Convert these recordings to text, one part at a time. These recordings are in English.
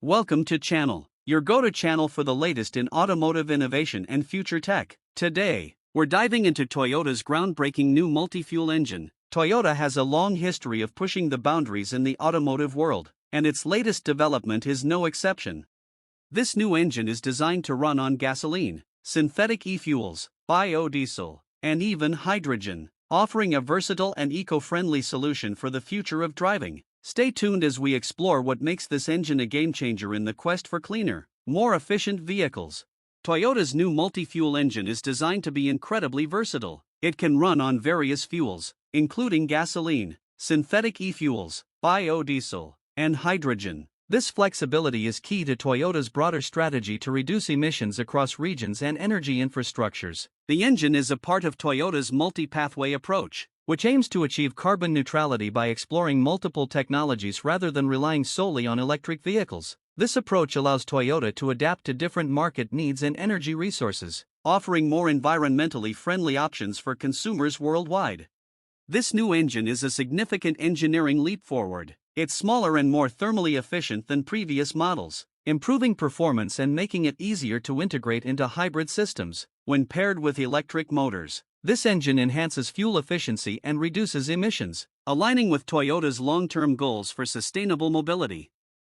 Welcome to channel, your go-to channel for the latest in automotive innovation and future tech. Today, we're diving into Toyota's groundbreaking new multi-fuel engine. Toyota has a long history of pushing the boundaries in the automotive world, and its latest development is no exception. This new engine is designed to run on gasoline, synthetic e-fuels, biodiesel, and even hydrogen, offering a versatile and eco-friendly solution for the future of driving. Stay tuned as we explore what makes this engine a game-changer in the quest for cleaner, more efficient vehicles. Toyota's new multi-fuel engine is designed to be incredibly versatile. It can run on various fuels, including gasoline, synthetic e-fuels, biodiesel, and hydrogen. This flexibility is key to Toyota's broader strategy to reduce emissions across regions and energy infrastructures. The engine is a part of Toyota's multi-pathway approach, which aims to achieve carbon neutrality by exploring multiple technologies rather than relying solely on electric vehicles. This approach allows Toyota to adapt to different market needs and energy resources, offering more environmentally friendly options for consumers worldwide. This new engine is a significant engineering leap forward. It's smaller and more thermally efficient than previous models, improving performance and making it easier to integrate into hybrid systems. When paired with electric motors, this engine enhances fuel efficiency and reduces emissions, aligning with Toyota's long-term goals for sustainable mobility.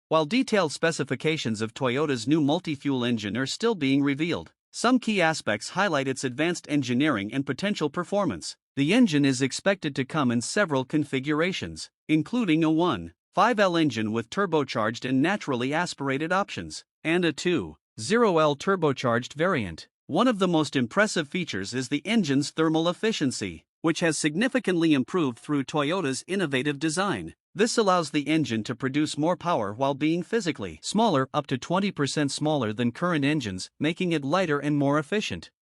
While detailed specifications of Toyota's new multi-fuel engine are still being revealed, some key aspects highlight its advanced engineering and potential performance. The engine is expected to come in several configurations, including a 1.5L engine with turbocharged and naturally aspirated options, and a 2.0L turbocharged variant. One of the most impressive features is the engine's thermal efficiency, which has significantly improved through Toyota's innovative design. This allows the engine to produce more power while being physically smaller, up to 20% smaller than current engines, making it lighter and more efficient.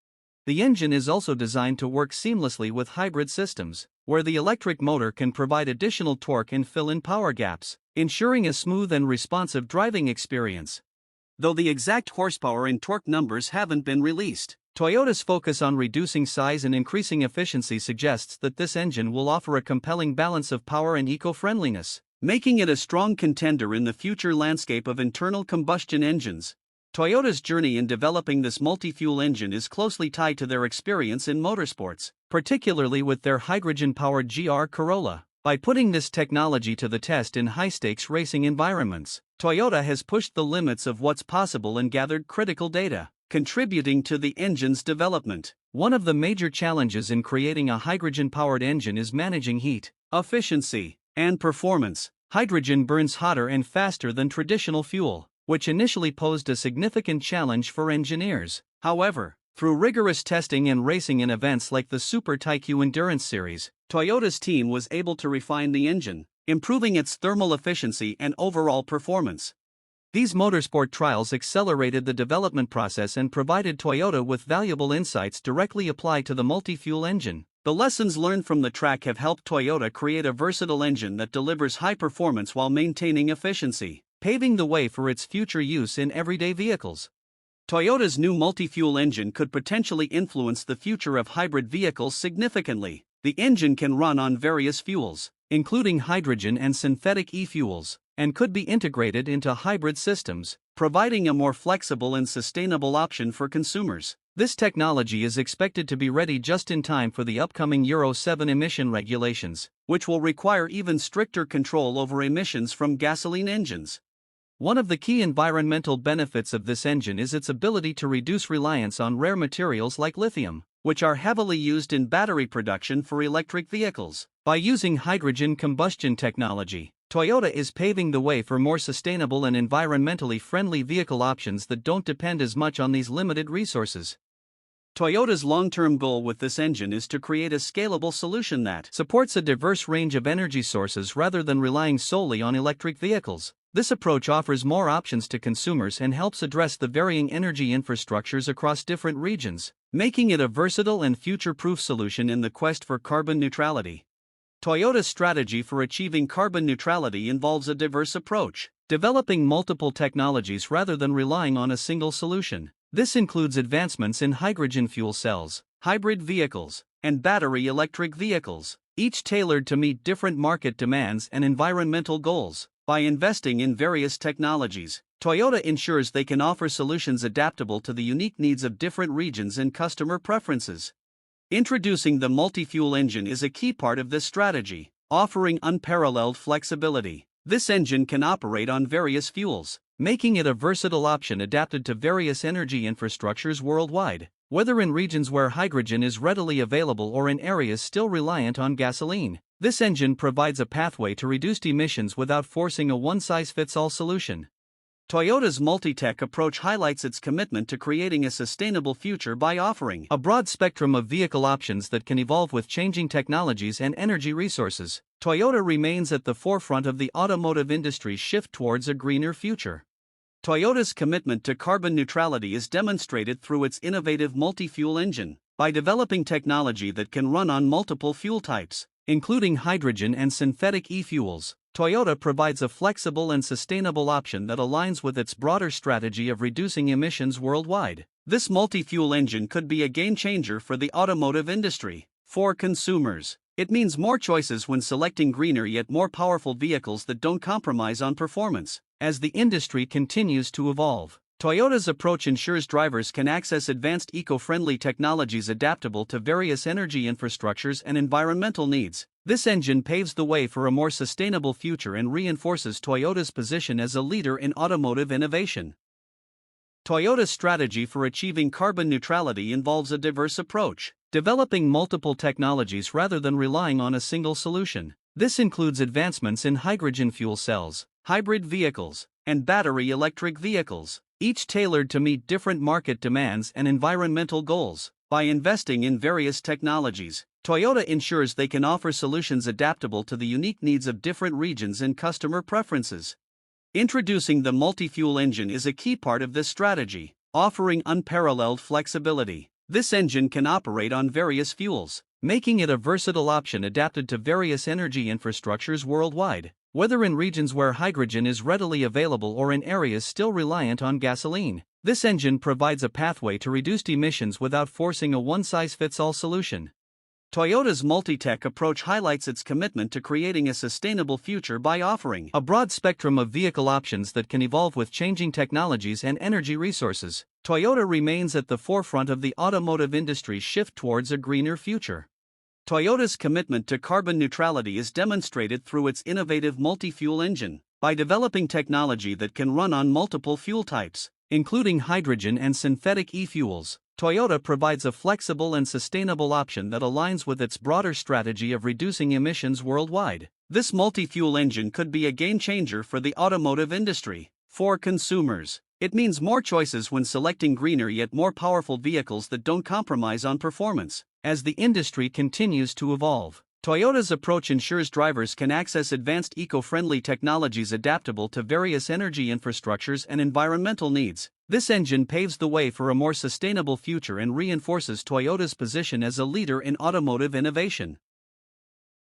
The engine is also designed to work seamlessly with hybrid systems, where the electric motor can provide additional torque and fill in power gaps, ensuring a smooth and responsive driving experience. Though the exact horsepower and torque numbers haven't been released, Toyota's focus on reducing size and increasing efficiency suggests that this engine will offer a compelling balance of power and eco-friendliness, making it a strong contender in the future landscape of internal combustion engines. Toyota's journey in developing this multi-fuel engine is closely tied to their experience in motorsports, particularly with their hydrogen-powered GR Corolla. By putting this technology to the test in high-stakes racing environments, Toyota has pushed the limits of what's possible and gathered critical data, contributing to the engine's development. One of the major challenges in creating a hydrogen-powered engine is managing heat, efficiency, and performance. Hydrogen burns hotter and faster than traditional fuel, which initially posed a significant challenge for engineers. However, through rigorous testing and racing in events like the Super Taikyu Endurance Series, Toyota's team was able to refine the engine, improving its thermal efficiency and overall performance. These motorsport trials accelerated the development process and provided Toyota with valuable insights directly applied to the multi-fuel engine. The lessons learned from the track have helped Toyota create a versatile engine that delivers high performance while maintaining efficiency, paving the way for its future use in everyday vehicles. Toyota's new multi-fuel engine could potentially influence the future of hybrid vehicles significantly. The engine can run on various fuels, including hydrogen and synthetic e-fuels, and could be integrated into hybrid systems, providing a more flexible and sustainable option for consumers. This technology is expected to be ready just in time for the upcoming Euro 7 emission regulations, which will require even stricter control over emissions from gasoline engines. One of the key environmental benefits of this engine is its ability to reduce reliance on rare materials like lithium, which are heavily used in battery production for electric vehicles. By using hydrogen combustion technology, Toyota is paving the way for more sustainable and environmentally friendly vehicle options that don't depend as much on these limited resources. Toyota's long-term goal with this engine is to create a scalable solution that supports a diverse range of energy sources rather than relying solely on electric vehicles. This approach offers more options to consumers and helps address the varying energy infrastructures across different regions, making it a versatile and future-proof solution in the quest for carbon neutrality. Toyota's strategy for achieving carbon neutrality involves a diverse approach, developing multiple technologies rather than relying on a single solution. This includes advancements in hydrogen fuel cells, hybrid vehicles, and battery electric vehicles, each tailored to meet different market demands and environmental goals. By investing in various technologies, Toyota ensures they can offer solutions adaptable to the unique needs of different regions and customer preferences. Introducing the multi-fuel engine is a key part of this strategy, offering unparalleled flexibility. This engine can operate on various fuels, making it a versatile option adapted to various energy infrastructures worldwide, whether in regions where hydrogen is readily available or in areas still reliant on gasoline. This engine provides a pathway to reduced emissions without forcing a one-size-fits-all solution. Toyota's multi-tech approach highlights its commitment to creating a sustainable future by offering a broad spectrum of vehicle options that can evolve with changing technologies and energy resources. Toyota remains at the forefront of the automotive industry's shift towards a greener future. Toyota's commitment to carbon neutrality is demonstrated through its innovative multi-fuel engine. By developing technology that can run on multiple fuel types, including hydrogen and synthetic e-fuels, Toyota provides a flexible and sustainable option that aligns with its broader strategy of reducing emissions worldwide. This multi-fuel engine could be a game-changer for the automotive industry. For consumers, it means more choices when selecting greener yet more powerful vehicles that don't compromise on performance. As the industry continues to evolve, Toyota's approach ensures drivers can access advanced eco-friendly technologies adaptable to various energy infrastructures and environmental needs. This engine paves the way for a more sustainable future and reinforces Toyota's position as a leader in automotive innovation. Toyota's strategy for achieving carbon neutrality involves a diverse approach, developing multiple technologies rather than relying on a single solution. This includes advancements in hydrogen fuel cells, hybrid vehicles, and battery electric vehicles, each tailored to meet different market demands and environmental goals. By investing in various technologies, Toyota ensures they can offer solutions adaptable to the unique needs of different regions and customer preferences. Introducing the multi-fuel engine is a key part of this strategy, offering unparalleled flexibility. This engine can operate on various fuels, making it a versatile option adapted to various energy infrastructures worldwide, whether in regions where hydrogen is readily available or in areas still reliant on gasoline. This engine provides a pathway to reduced emissions without forcing a one-size-fits-all solution. Toyota's multi-tech approach highlights its commitment to creating a sustainable future by offering a broad spectrum of vehicle options that can evolve with changing technologies and energy resources. Toyota remains at the forefront of the automotive industry's shift towards a greener future. Toyota's commitment to carbon neutrality is demonstrated through its innovative multi-fuel engine. By developing technology that can run on multiple fuel types, including hydrogen and synthetic e-fuels, Toyota provides a flexible and sustainable option that aligns with its broader strategy of reducing emissions worldwide. This multi-fuel engine could be a game-changer for the automotive industry. For consumers, it means more choices when selecting greener yet more powerful vehicles that don't compromise on performance. As the industry continues to evolve, Toyota's approach ensures drivers can access advanced eco-friendly technologies adaptable to various energy infrastructures and environmental needs. This engine paves the way for a more sustainable future and reinforces Toyota's position as a leader in automotive innovation.